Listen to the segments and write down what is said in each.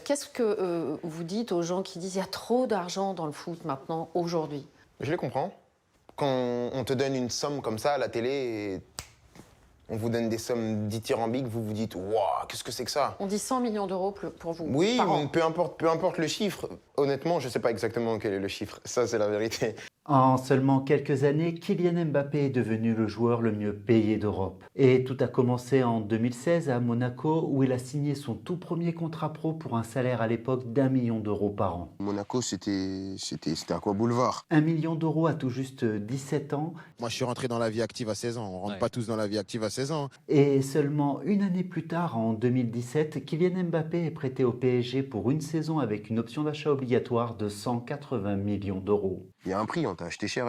Qu'est-ce que vous dites aux gens qui disent qu'il y a trop d'argent dans le foot maintenant, aujourd'hui? Je les comprends. Quand on te donne une somme comme ça à la télé, et on vous donne des sommes dithyrambiques, vous vous dites « Waouh, qu'est-ce que c'est que ça ?» On dit 100 millions d'euros pour vous, Oui, par an. peu importe le chiffre. Honnêtement, je ne sais pas exactement quel est le chiffre. Ça, c'est la vérité. En seulement quelques années, Kylian Mbappé est devenu le joueur le mieux payé d'Europe. Et tout a commencé en 2016 à Monaco où il a signé son tout premier contrat pro pour un salaire à l'époque d'1 million d'euros par an. Monaco, c'était à quoi boulevard? 1 million d'euros à tout juste 17 ans. Moi, je suis rentré dans la vie active à 16 ans. On rentre pas tous dans la vie active à 16 ans. Et seulement une année plus tard, en 2017, Kylian Mbappé est prêté au PSG pour une saison avec une option d'achat obligatoire de 180 millions d'euros. Il y a un prix, on t'a acheté cher.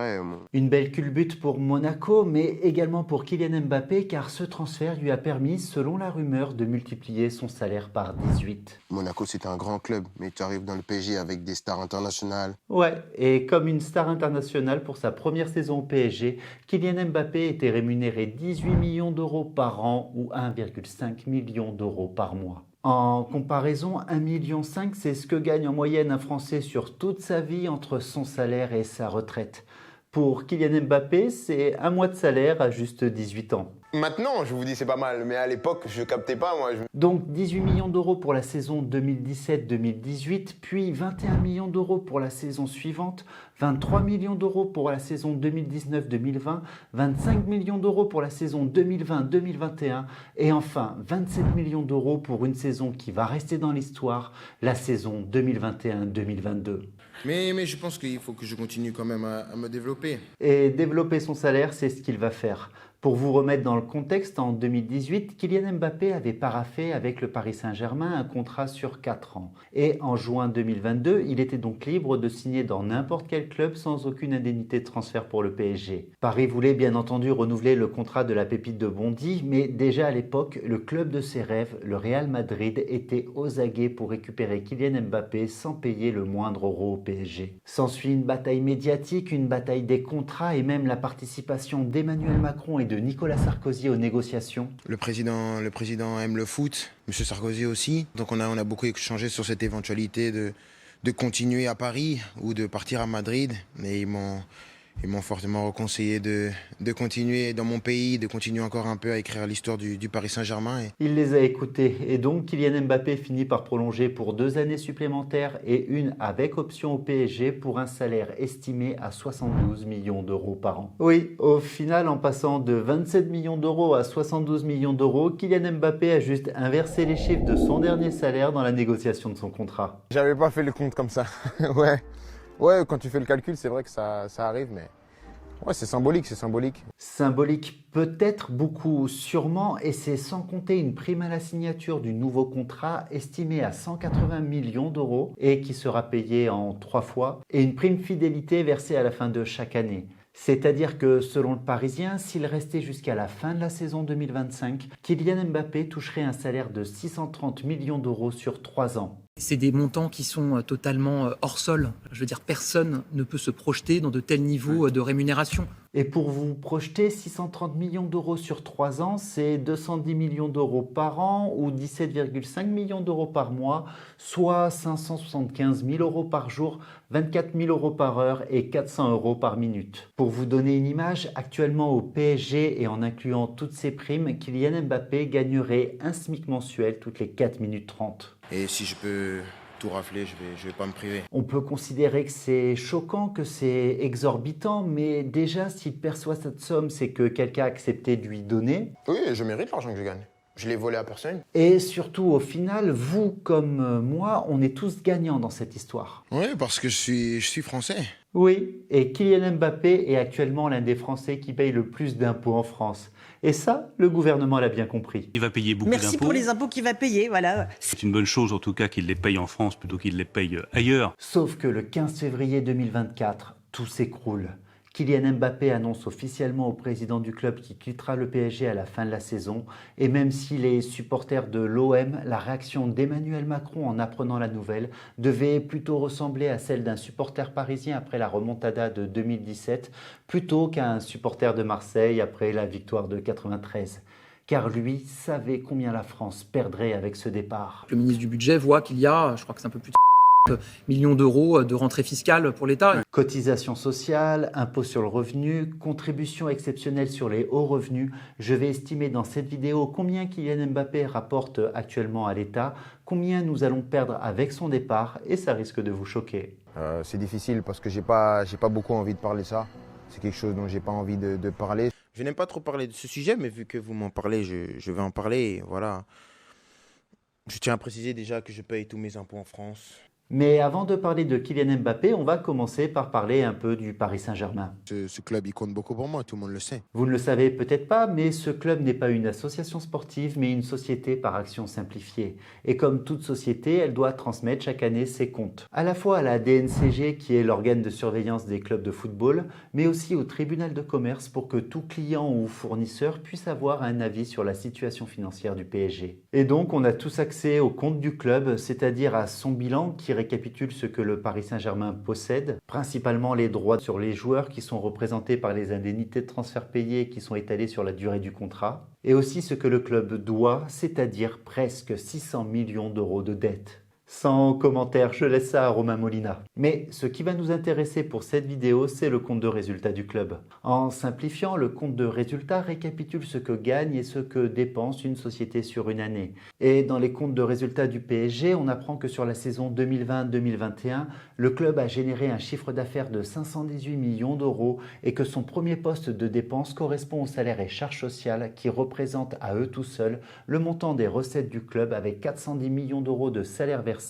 Une belle culbute pour Monaco, mais également pour Kylian Mbappé, car ce transfert lui a permis, selon la rumeur, de multiplier son salaire par 18. Monaco, c'est un grand club, mais tu arrives dans le PSG avec des stars internationales. Ouais, et comme une star internationale pour sa première saison au PSG, Kylian Mbappé était rémunéré 18 millions d'euros par an ou 1,5 million d'euros par mois. En comparaison, 1,5 million, c'est ce que gagne en moyenne un Français sur toute sa vie entre son salaire et sa retraite. Pour Kylian Mbappé, c'est un mois de salaire à juste 18 ans. Maintenant, je vous dis c'est pas mal, mais à l'époque, je captais pas, moi. Donc 18 millions d'euros pour la saison 2017-2018, puis 21 millions d'euros pour la saison suivante, 23 millions d'euros pour la saison 2019-2020, 25 millions d'euros pour la saison 2020-2021 et enfin 27 millions d'euros pour une saison qui va rester dans l'histoire, la saison 2021-2022. Mais je pense qu'il faut que je continue quand même à me développer. Et développer son salaire, c'est ce qu'il va faire. Pour vous remettre dans le contexte, en 2018, Kylian Mbappé avait paraphé avec le Paris Saint-Germain un contrat sur 4 ans. Et en juin 2022, il était donc libre de signer dans n'importe quel club sans aucune indemnité de transfert pour le PSG. Paris voulait bien entendu renouveler le contrat de la pépite de Bondy, mais déjà à l'époque, le club de ses rêves, le Real Madrid, était aux aguets pour récupérer Kylian Mbappé sans payer le moindre euro au PSG. S'ensuit une bataille médiatique, une bataille des contrats et même la participation d'Emmanuel Macron et de Nicolas Sarkozy aux négociations. Le président aime le foot, M. Sarkozy aussi. Donc on a beaucoup échangé sur cette éventualité de continuer à Paris ou de partir à Madrid. Mais ils m'ont fortement reconseillé de continuer dans mon pays, de continuer encore un peu à écrire l'histoire du Paris Saint-Germain. Il les a écoutés et donc Kylian Mbappé finit par prolonger pour 2 années supplémentaires et une avec option au PSG pour un salaire estimé à 72 millions d'euros par an. Oui, au final, en passant de 27 millions d'euros à 72 millions d'euros, Kylian Mbappé a juste inversé les chiffres de son dernier salaire dans la négociation de son contrat. J'avais pas fait le compte comme ça. Ouais, quand tu fais le calcul, c'est vrai que ça arrive, mais ouais, c'est symbolique, c'est symbolique. Symbolique peut-être, beaucoup sûrement, et c'est sans compter une prime à la signature du nouveau contrat estimée à 180 millions d'euros et qui sera payée en 3 fois, et une prime fidélité versée à la fin de chaque année. C'est-à-dire que, selon le Parisien, s'il restait jusqu'à la fin de la saison 2025, Kylian Mbappé toucherait un salaire de 630 millions d'euros sur 3 ans. C'est des montants qui sont totalement hors sol. Je veux dire, personne ne peut se projeter dans de tels niveaux de rémunération. Et pour vous projeter, 630 millions d'euros sur 3 ans, c'est 210 millions d'euros par an ou 17,5 millions d'euros par mois, soit 575 000 euros par jour, 24 000 euros par heure et 400 euros par minute. Pour vous donner une image, actuellement au PSG et en incluant toutes ses primes, Kylian Mbappé gagnerait un SMIC mensuel toutes les 4 minutes 30. Et si je peux tout rafler, je vais pas me priver. On peut considérer que c'est choquant, que c'est exorbitant, mais déjà, s'il perçoit cette somme, c'est que quelqu'un a accepté de lui donner. Oui, je mérite l'argent que je gagne. Je l'ai volé à personne. Et surtout, au final, vous comme moi, on est tous gagnants dans cette histoire. Oui, parce que je suis français. Oui, et Kylian Mbappé est actuellement l'un des Français qui paye le plus d'impôts en France. Et ça, le gouvernement l'a bien compris. Il va payer beaucoup d'impôts. Merci pour les impôts qu'il va payer, voilà. C'est une bonne chose en tout cas qu'il les paye en France plutôt qu'il les paye ailleurs. Sauf que le 15 février 2024, tout s'écroule. Kylian Mbappé annonce officiellement au président du club qu'il quittera le PSG à la fin de la saison. Et même si les supporters de l'OM, la réaction d'Emmanuel Macron en apprenant la nouvelle devait plutôt ressembler à celle d'un supporter parisien après la remontada de 2017, plutôt qu'à un supporter de Marseille après la victoire de 93. car lui savait combien la France perdrait avec ce départ. Le ministre du Budget voit qu'il y a, je crois que c'est un peu plus de millions d'euros de rentrée fiscale pour l'État. Cotisations sociales, impôts sur le revenu, contributions exceptionnelles sur les hauts revenus. Je vais estimer dans cette vidéo combien Kylian Mbappé rapporte actuellement à l'État, combien nous allons perdre avec son départ, et ça risque de vous choquer. C'est difficile parce que j'ai pas beaucoup envie de parler de ça. C'est quelque chose dont j'ai pas envie de parler. Je n'aime pas trop parler de ce sujet, mais vu que vous m'en parlez, je vais en parler. Et voilà. Je tiens à préciser déjà que je paye tous mes impôts en France. Mais avant de parler de Kylian Mbappé, on va commencer par parler un peu du Paris Saint-Germain. Ce club, il compte beaucoup pour moi, tout le monde le sait. Vous ne le savez peut-être pas, mais ce club n'est pas une association sportive, mais une société par action simplifiée. Et comme toute société, elle doit transmettre chaque année ses comptes. À la fois à la DNCG, qui est l'organe de surveillance des clubs de football, mais aussi au tribunal de commerce pour que tout client ou fournisseur puisse avoir un avis sur la situation financière du PSG. Et donc, on a tous accès aux comptes du club, c'est-à-dire à son bilan qui récapitule ce que le Paris Saint-Germain possède, principalement les droits sur les joueurs qui sont représentés par les indemnités de transfert payées qui sont étalées sur la durée du contrat, et aussi ce que le club doit, c'est-à-dire presque 600 millions d'euros de dettes. Sans commentaire, je laisse ça à Romain Molina. Mais ce qui va nous intéresser pour cette vidéo, c'est le compte de résultat du club. En simplifiant, le compte de résultat récapitule ce que gagne et ce que dépense une société sur une année. Et dans les comptes de résultat du PSG, on apprend que sur la saison 2020-2021, le club a généré un chiffre d'affaires de 518 millions d'euros et que son premier poste de dépense correspond aux salaires et charges sociales qui représentent à eux tout seuls le montant des recettes du club avec 410 millions d'euros de salaires versés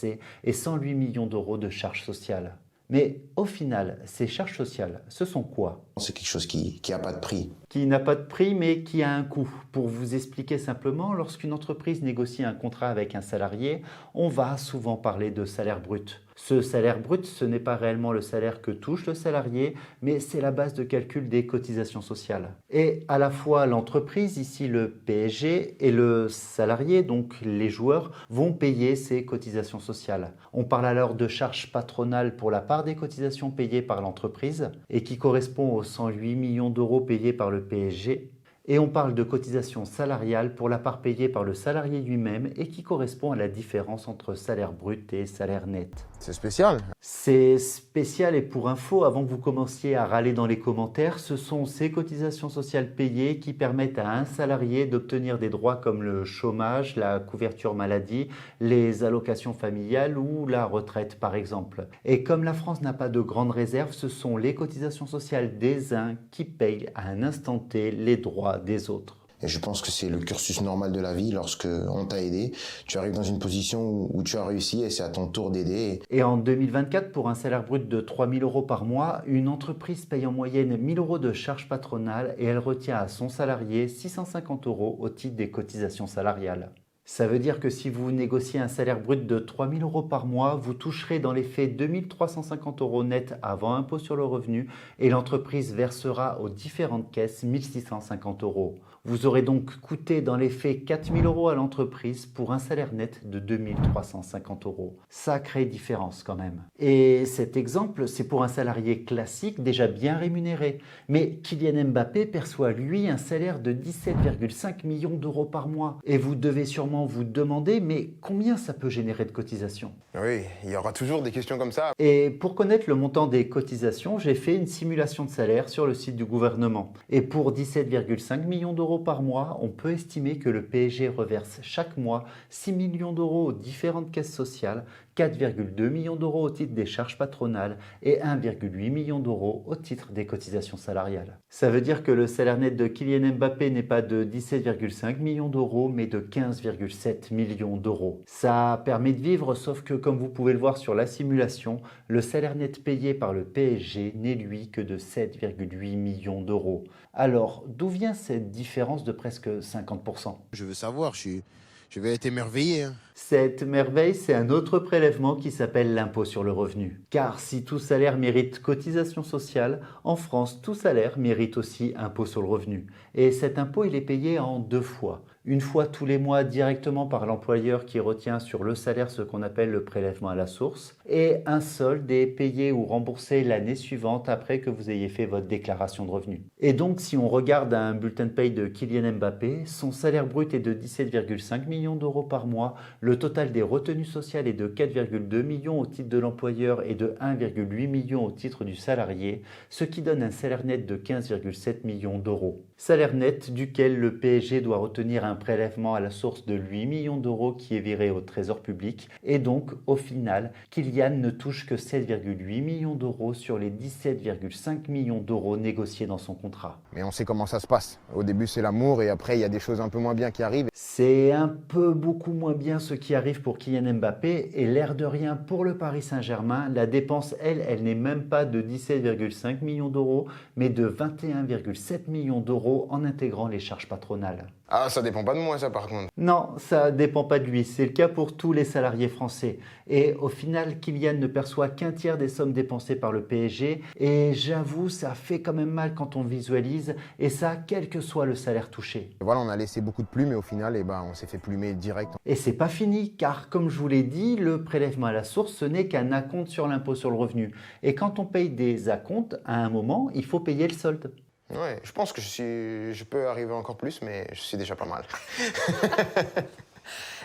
et 108 millions d'euros de charges sociales. Mais au final, ces charges sociales, ce sont quoi ? C'est quelque chose qui n'a pas de prix. Qui n'a pas de prix, mais qui a un coût. Pour vous expliquer simplement, lorsqu'une entreprise négocie un contrat avec un salarié, on va souvent parler de salaire brut. Ce salaire brut, ce n'est pas réellement le salaire que touche le salarié, mais c'est la base de calcul des cotisations sociales. Et à la fois l'entreprise, ici le PSG, et le salarié, donc les joueurs, vont payer ces cotisations sociales. On parle alors de charges patronales pour la part des cotisations payées par l'entreprise, et qui correspond aux 108 millions d'euros payés par le PSG. Et on parle de cotisation salariale pour la part payée par le salarié lui-même et qui correspond à la différence entre salaire brut et salaire net. C'est spécial. C'est spécial et pour info, avant que vous commenciez à râler dans les commentaires, ce sont ces cotisations sociales payées qui permettent à un salarié d'obtenir des droits comme le chômage, la couverture maladie, les allocations familiales ou la retraite par exemple. Et comme la France n'a pas de grandes réserves, ce sont les cotisations sociales des uns qui payent à un instant T les droits des autres. Et je pense que c'est le cursus normal de la vie. Lorsque on t'a aidé, tu arrives dans une position où tu as réussi et c'est à ton tour d'aider. Et en 2024, pour un salaire brut de 3 000 euros par mois, une entreprise paye en moyenne 1 000 euros de charges patronales et elle retient à son salarié 650 euros au titre des cotisations salariales. Ça veut dire que si vous négociez un salaire brut de 3 000 euros par mois, vous toucherez dans les faits 2 350 euros net avant impôt sur le revenu et l'entreprise versera aux différentes caisses 1 650 euros. Vous aurez donc coûté dans les faits 4 000 euros à l'entreprise pour un salaire net de 2 350 euros. Sacrée différence quand même. Et cet exemple, c'est pour un salarié classique déjà bien rémunéré. Mais Kylian Mbappé perçoit lui un salaire de 17,5 millions d'euros par mois. Et vous devez sûrement vous demander, mais combien ça peut générer de cotisations ? Oui, il y aura toujours des questions comme ça. Et pour connaître le montant des cotisations, j'ai fait une simulation de salaire sur le site du gouvernement. Et pour 17,5 millions d'euros par mois, on peut estimer que le PSG reverse chaque mois 6 millions d'euros aux différentes caisses sociales, 4,2 millions d'euros au titre des charges patronales et 1,8 million d'euros au titre des cotisations salariales. Ça veut dire que le salaire net de Kylian Mbappé n'est pas de 17,5 millions d'euros, mais de 15,7 millions d'euros. Ça permet de vivre, sauf que comme vous pouvez le voir sur la simulation, le salaire net payé par le PSG n'est lui que de 7,8 millions d'euros. Alors, d'où vient cette différence de presque 50%? Je veux savoir, je vais être émerveillé. Cette merveille, c'est un autre prélèvement qui s'appelle l'impôt sur le revenu. Car si tout salaire mérite cotisation sociale, en France, tout salaire mérite aussi impôt sur le revenu. Et cet impôt, il est payé en 2 fois. une fois tous les mois directement par l'employeur qui retient sur le salaire ce qu'on appelle le prélèvement à la source, et un solde est payé ou remboursé l'année suivante après que vous ayez fait votre déclaration de revenus. Et donc si on regarde un bulletin de paye de Kylian Mbappé, son salaire brut est de 17,5 millions d'euros par mois, le total des retenues sociales est de 4,2 millions au titre de l'employeur et de 1,8 million au titre du salarié, ce qui donne un salaire net de 15,7 millions d'euros. Salaire net duquel le PSG doit retenir un prélèvement à la source de 8 millions d'euros qui est viré au trésor public, et donc au final, Kylian ne touche que 7,8 millions d'euros sur les 17,5 millions d'euros négociés dans son contrat. Mais on sait comment ça se passe. Au début, c'est l'amour et après, il y a des choses un peu moins bien qui arrivent. C'est un peu beaucoup moins bien ce qui arrive pour Kylian Mbappé, et l'air de rien pour le Paris Saint-Germain, la dépense, elle n'est même pas de 17,5 millions d'euros, mais de 21,7 millions d'euros en intégrant les charges patronales. Ah, ça dépend pas de moi, ça, par contre. Non, ça dépend pas de lui, c'est le cas pour tous les salariés français. Et au final, Kylian ne perçoit qu'un tiers des sommes dépensées par le PSG, et j'avoue, ça fait quand même mal quand on visualise, et ça, quel que soit le salaire touché. Voilà, on a laissé beaucoup de plumes et au final, on s'est fait plumer direct. Et c'est pas fini, car comme je vous l'ai dit, le prélèvement à la source, ce n'est qu'un acompte sur l'impôt sur le revenu. Et quand on paye des acomptes, à un moment, il faut payer le solde. Ouais, je pense que je peux arriver encore plus, mais je suis déjà pas mal.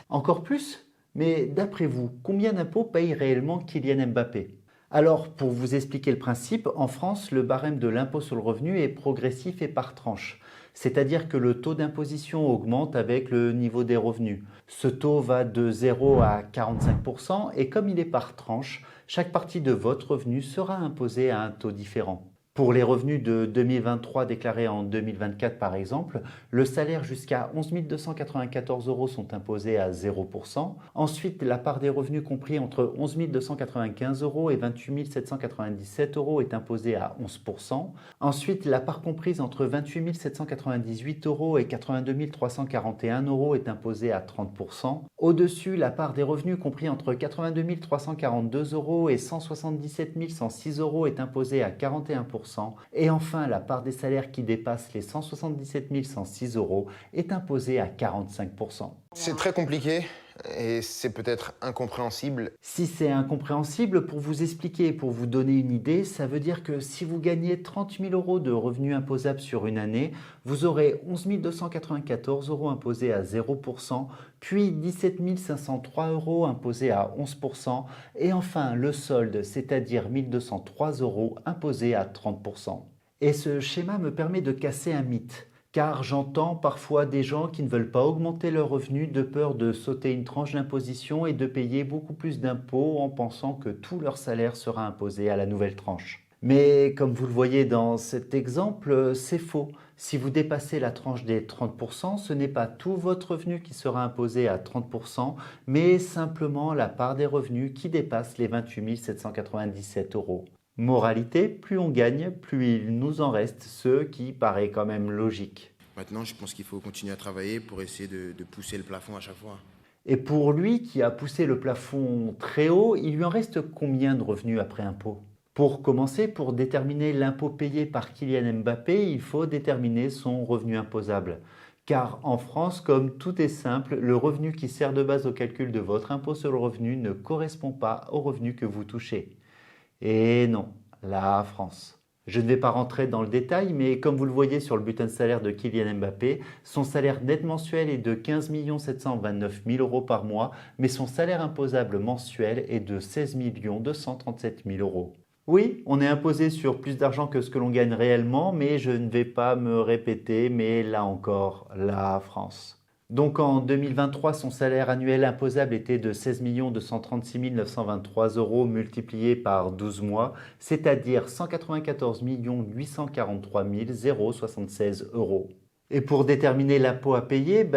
Encore plus? Mais d'après vous, combien d'impôts paye réellement Kylian Mbappé? Alors, pour vous expliquer le principe, en France, le barème de l'impôt sur le revenu est progressif et par tranche. C'est-à-dire que le taux d'imposition augmente avec le niveau des revenus. Ce taux va de 0 à 45% et comme il est par tranche, chaque partie de votre revenu sera imposée à un taux différent. Pour les revenus de 2023 déclarés en 2024 par exemple, le salaire jusqu'à 11 294 euros sont imposés à 0%. Ensuite, la part des revenus compris entre 11 295 euros et 28 797 euros est imposée à 11%. Ensuite, la part comprise entre 28 798 euros et 82 341 euros est imposée à 30%. Au-dessus, la part des revenus compris entre 82 342 euros et 177 106 euros est imposée à 41%. Et enfin, la part des salaires qui dépassent les 177 106 euros est imposée à 45%. C'est très compliqué et c'est peut-être incompréhensible. Si c'est incompréhensible, pour vous expliquer et pour vous donner une idée, ça veut dire que si vous gagnez 30 000 euros de revenus imposables sur une année, vous aurez 11 294 euros imposés à 0%, puis 17 503 euros imposés à 11%, et enfin le solde, c'est-à-dire 1 203 euros imposés à 30%. Et ce schéma me permet de casser un mythe. Car j'entends parfois des gens qui ne veulent pas augmenter leurs revenus de peur de sauter une tranche d'imposition et de payer beaucoup plus d'impôts en pensant que tout leur salaire sera imposé à la nouvelle tranche. Mais comme vous le voyez dans cet exemple, c'est faux. Si vous dépassez la tranche des 30%, ce n'est pas tout votre revenu qui sera imposé à 30%, mais simplement la part des revenus qui dépasse les 28 797 euros. Moralité, plus on gagne, plus il nous en reste, ce qui paraît quand même logique. Maintenant, je pense qu'il faut continuer à travailler pour essayer de pousser le plafond à chaque fois. Et pour lui qui a poussé le plafond très haut, il lui en reste combien de revenus après impôt? Pour commencer, pour déterminer l'impôt payé par Kylian Mbappé, il faut déterminer son revenu imposable. Car en France, comme tout est simple, le revenu qui sert de base au calcul de votre impôt sur le revenu ne correspond pas au revenu que vous touchez. Et non, la France. Je ne vais pas rentrer dans le détail, mais comme vous le voyez sur le bulletin de salaire de Kylian Mbappé, son salaire net mensuel est de 15 729 000 euros par mois, mais son salaire imposable mensuel est de 16 237 000 euros. Oui, on est imposé sur plus d'argent que ce que l'on gagne réellement, mais je ne vais pas me répéter, mais là encore, la France. Donc en 2023, son salaire annuel imposable était de 16 236 923 euros multiplié par 12 mois, c'est-à-dire 194 843 076 euros. Et pour déterminer l'impôt à payer,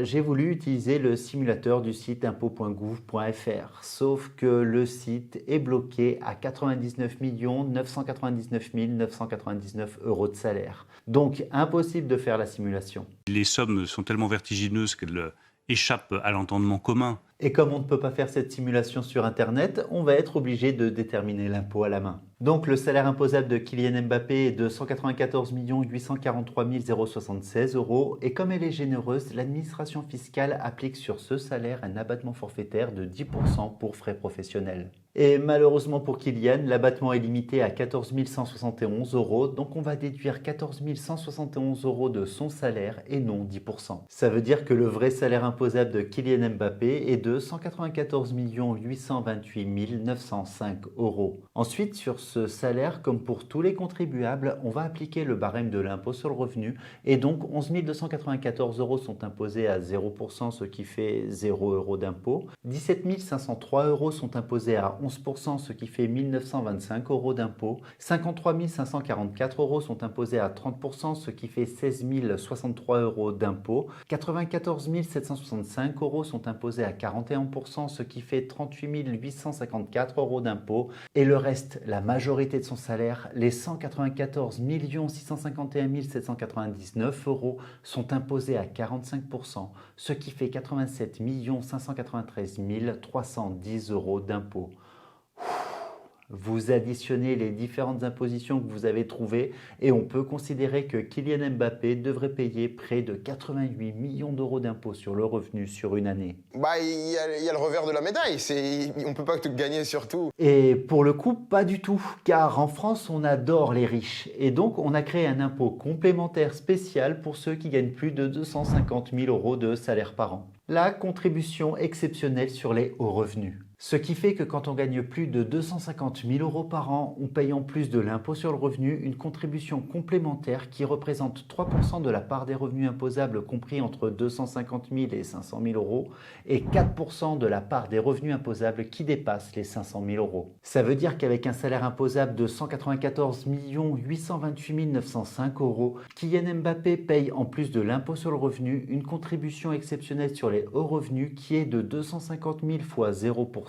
j'ai voulu utiliser le simulateur du site impôt.gouv.fr. Sauf que le site est bloqué à 99 999 999 euros de salaire. Donc impossible de faire la simulation. Les sommes sont tellement vertigineuses qu'elles échappent à l'entendement commun. Et comme on ne peut pas faire cette simulation sur Internet, on va être obligé de déterminer l'impôt à la main. Donc le salaire imposable de Kylian Mbappé est de 194 843 076 € et comme elle est généreuse, l'administration fiscale applique sur ce salaire un abattement forfaitaire de 10% pour frais professionnels. Et malheureusement pour Kylian, l'abattement est limité à 14 171 €, donc on va déduire 14 171 € de son salaire et non 10%. Ça veut dire que le vrai salaire imposable de Kylian Mbappé est de 194 828 905 €. Ensuite, sur ce salaire, comme pour tous les contribuables, on va appliquer le barème de l'impôt sur le revenu et donc 11 294 € sont imposés à 0%, ce qui fait 0 € d'impôt. 17 503 € sont imposés à 11%, ce qui fait 1 925 € d'impôt. 53 544 € sont imposés à 30%, ce qui fait 16 063 € d'impôt. 94 765 € sont imposés à 41%, ce qui fait 38 854 € d'impôt. Et le reste, la majorité de son salaire, les 194 651 799 € sont imposés à 45%, ce qui fait 87 593 310 € d'impôt. Vous additionnez les différentes impositions que vous avez trouvées et on peut considérer que Kylian Mbappé devrait payer près de 88 millions d'euros d'impôts sur le revenu sur une année. Bah, il y a le revers de la médaille. On peut pas tout gagner sur tout. Et pour le coup, pas du tout, car en France, on adore les riches. Et donc, on a créé un impôt complémentaire spécial pour ceux qui gagnent plus de 250 000 € de salaire par an. La contribution exceptionnelle sur les hauts revenus. Ce qui fait que quand on gagne plus de 250 000 € par an, on paye en plus de l'impôt sur le revenu une contribution complémentaire qui représente 3% de la part des revenus imposables compris entre 250 000 et 500 000 € et 4% de la part des revenus imposables qui dépassent les 500 000 €. Ça veut dire qu'avec un salaire imposable de 194 828 905 €, Kylian Mbappé paye en plus de l'impôt sur le revenu une contribution exceptionnelle sur les hauts revenus qui est de 250 000 fois 0%,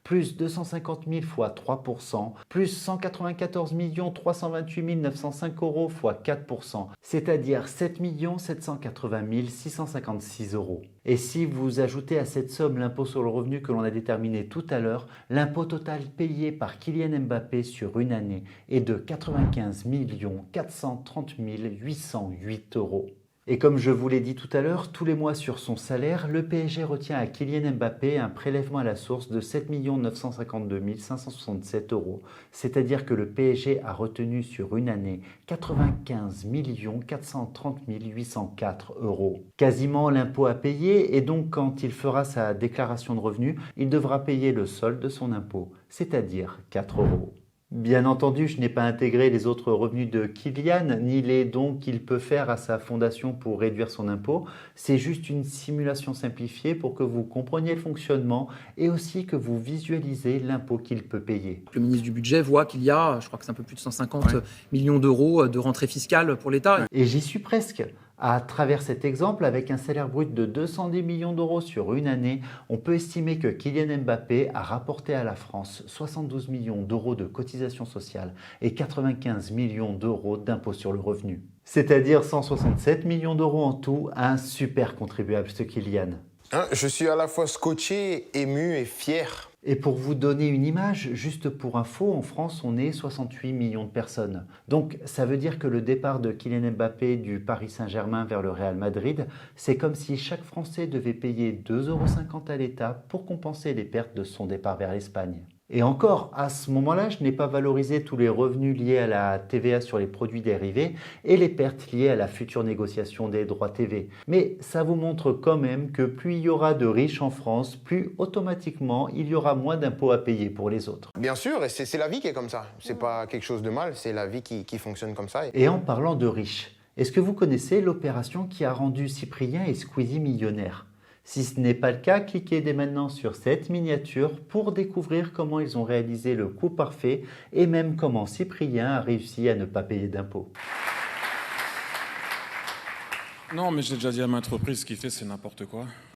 plus 250 000 fois 3%, plus 194 328 905 € fois 4%, c'est-à-dire 7 780 656 €. Et si vous ajoutez à cette somme l'impôt sur le revenu que l'on a déterminé tout à l'heure, l'impôt total payé par Kylian Mbappé sur une année est de 95 430 808 €. Et comme je vous l'ai dit tout à l'heure, tous les mois sur son salaire, le PSG retient à Kylian Mbappé un prélèvement à la source de 7 952 567 €. C'est-à-dire que le PSG a retenu sur une année 95 430 804 €. Quasiment l'impôt à payer et donc quand il fera sa déclaration de revenus, il devra payer le solde de son impôt, c'est-à-dire 4 €. Bien entendu, je n'ai pas intégré les autres revenus de Kylian, ni les dons qu'il peut faire à sa fondation pour réduire son impôt. C'est juste une simulation simplifiée pour que vous compreniez le fonctionnement et aussi que vous visualisez l'impôt qu'il peut payer. Le ministre du Budget voit qu'il y a, je crois que c'est un peu plus de 150 millions d'euros de rentrée fiscale pour l'État. Et j'y suis presque. À travers cet exemple, avec un salaire brut de 210 millions d'euros sur une année, on peut estimer que Kylian Mbappé a rapporté à la France 72 millions d'euros de cotisations sociales et 95 millions d'euros d'impôts sur le revenu. C'est-à-dire 167 millions d'euros en tout, un super contribuable ce Kylian. Je suis à la fois scotché, ému et fier. Et pour vous donner une image, juste pour info, en France, on est 68 millions de personnes. Donc, ça veut dire que le départ de Kylian Mbappé du Paris Saint-Germain vers le Real Madrid, c'est comme si chaque Français devait payer 2,50 € à l'État pour compenser les pertes de son départ vers l'Espagne. Et encore, à ce moment-là, je n'ai pas valorisé tous les revenus liés à la TVA sur les produits dérivés et les pertes liées à la future négociation des droits TV. Mais ça vous montre quand même que plus il y aura de riches en France, plus automatiquement il y aura moins d'impôts à payer pour les autres. Bien sûr, et c'est la vie qui est comme ça. C'est pas quelque chose de mal, c'est la vie qui fonctionne comme ça. Et en parlant de riches, est-ce que vous connaissez l'opération qui a rendu Cyprien et Squeezie millionnaires ? Si ce n'est pas le cas, cliquez dès maintenant sur cette miniature pour découvrir comment ils ont réalisé le coup parfait et même comment Cyprien a réussi à ne pas payer d'impôts. Non, mais j'ai déjà dit à maintes reprises, ce qu'il fait, c'est n'importe quoi.